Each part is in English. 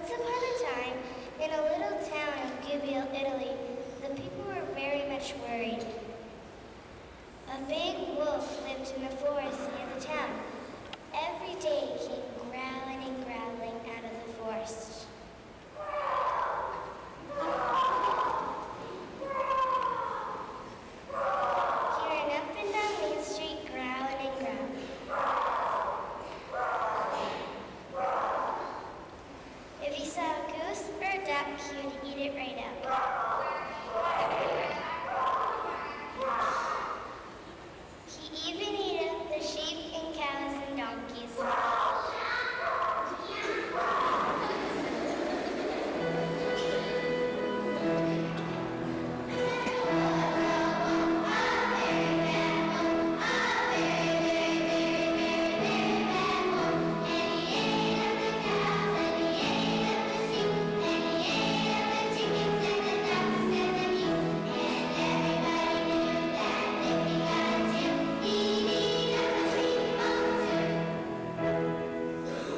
Once upon a time, in a little town of Gubbio, Italy, the people were very much worried. A big wolf lived in the forest near the town. Every day he came growling and growling out of the forest. He ran up and down Main Street growling and growling. If he saw a goose or a duck, he would eat it right up. He even ate up the sheep and cows and donkeys.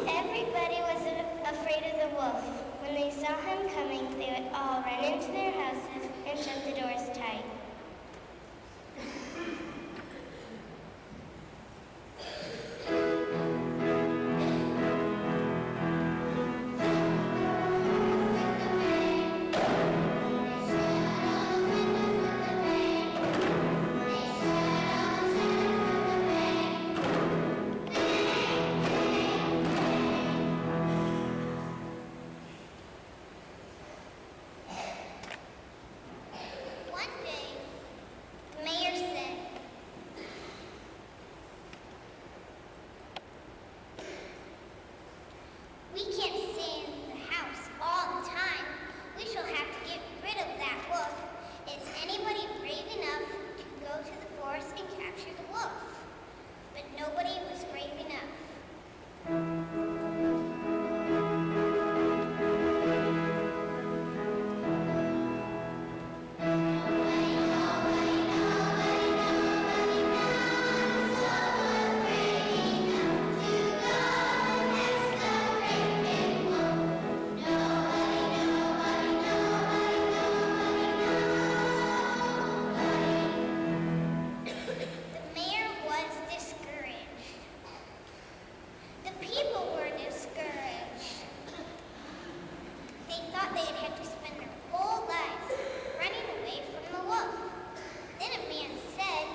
Everybody was afraid of the wolf. When they saw him coming, they would all run into their houses and shut the doors tight. One day, the mayor said, "We can't stay in the house all the time. We shall have to get rid of that wolf. Is anybody brave enough to go to the forest and capture the wolf?" But nobody was brave enough. The mayor was discouraged. The people were discouraged. They thought they'd have to spend their whole lives running away from the wolf. Then a man said,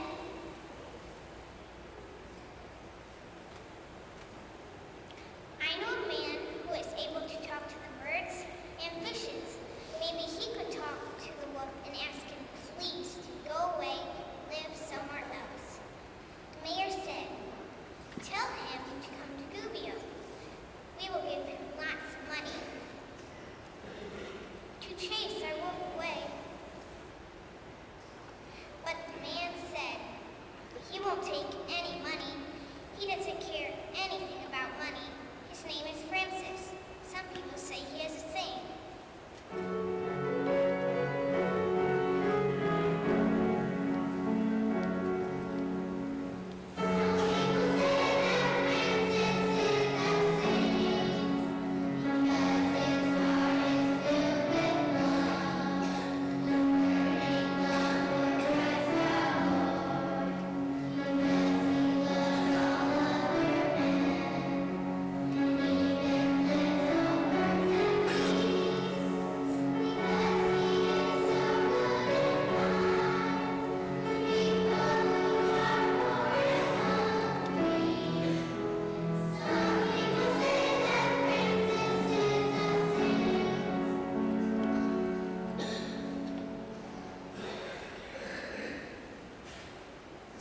"I know a man who is able to talk to the birds and fishes. Maybe he could talk to the wolf and ask him please to go away, live somewhere else." The mayor said, "Tell him to come to Gubbio. We will give him lots of money to chase our wolf away." But the man said, "He won't take any money. He doesn't care anything about money. His name is Francis. Some people say he has a saying."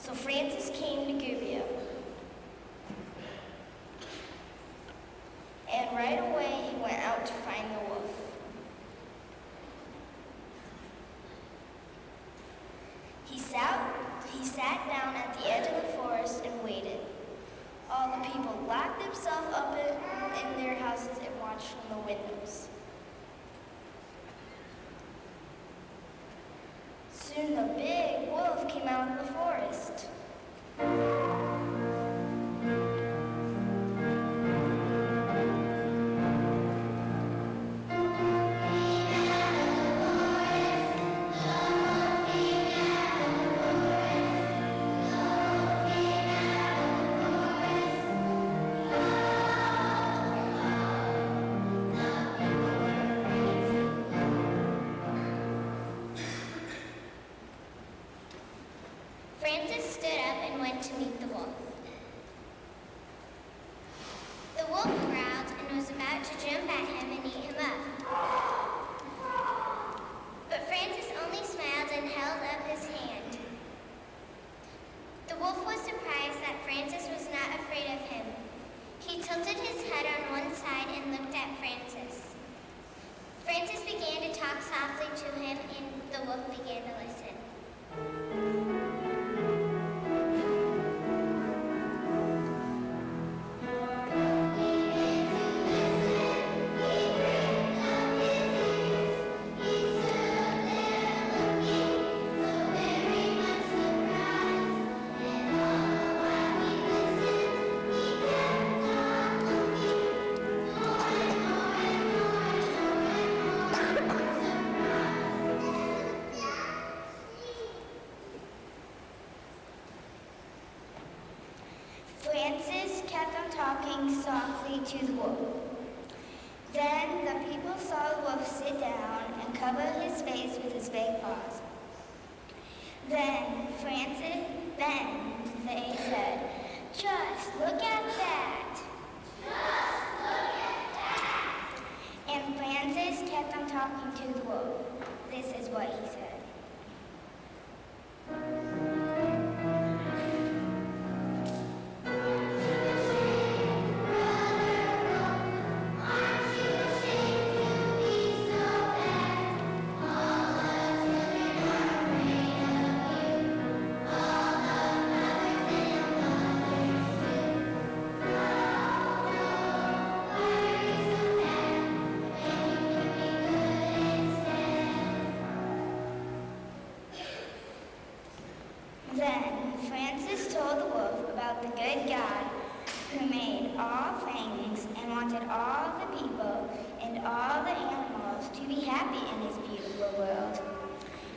So Francis came to Gubbio. And right away he went out to find the wolf. He sat down at the edge of the forest and waited. All the people locked themselves up in their houses and watched from the windows. Soon the big wolf came out of the forest. talking softly to the wolf. Then the people saw the wolf sit down and cover his face with his big paws. Then they said, "Just look at that." Just look at that. And Francis kept on talking to the wolf. This is what he said. Then Francis told the wolf about the good God who made all things and wanted all the people and all the animals to be happy in his beautiful world.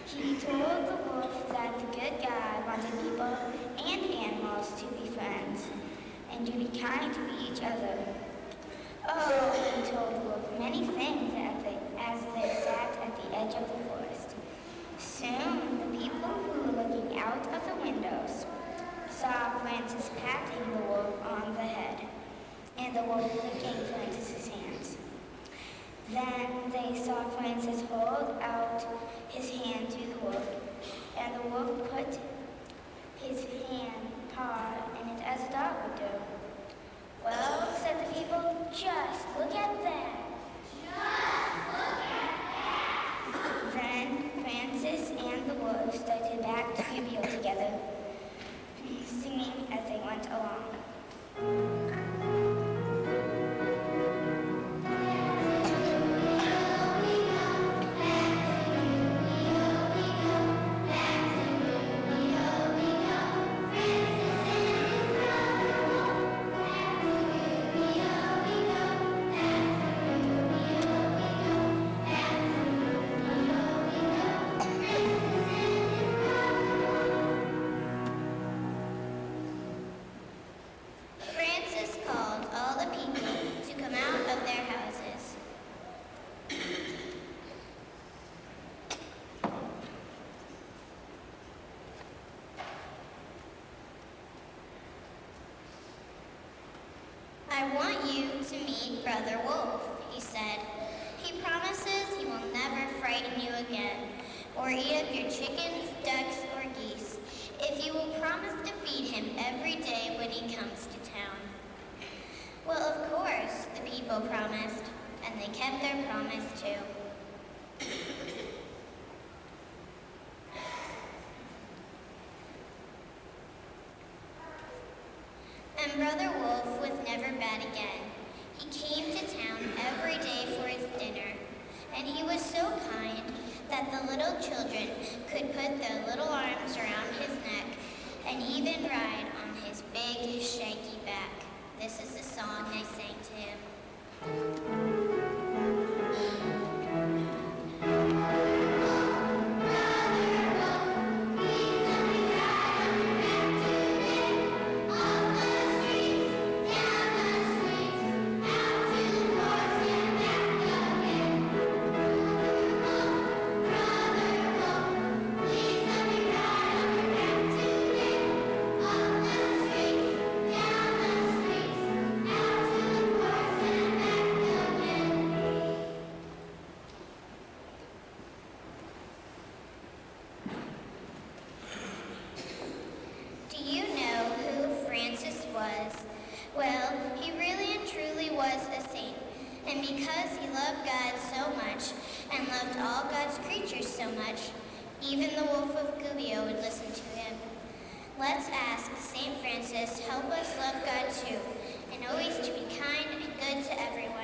He told the wolf that the good God wanted people and animals to be friends and to be kind to each other. Oh, he told the wolf many things as they sat at the edge of the forest. Soon, the people who were looking out of the windows saw Francis patting the wolf on the head, and the wolf licking Francis's hands. Then they saw Francis hold out his hand to the wolf, and the wolf put his paw in it as a dog would do. "Well," said the people, "just look at that." Then Francis and the wolf started back to Gubbio together, singing as they went along. Francis called all the people to come out of their houses. "I want you to meet Brother Wolf," he said. "He promises he will never frighten you again, or eat up your chickens, ducks, or geese, if you will promise to feed him every day when he comes to town." Well, of course, the people promised, and they kept their promise too. And Brother Wolf was never bad again. He came to town every day for his dinner, and he was so kind that the little children could put their little arms around his neck and even ride on his big, shaggy back. This is the song I sang to him. Well, he really and truly was a saint. And because he loved God so much and loved all God's creatures so much, even the wolf of Gubbio would listen to him. Let's ask St. Francis help us love God too, and always to be kind and good to everyone.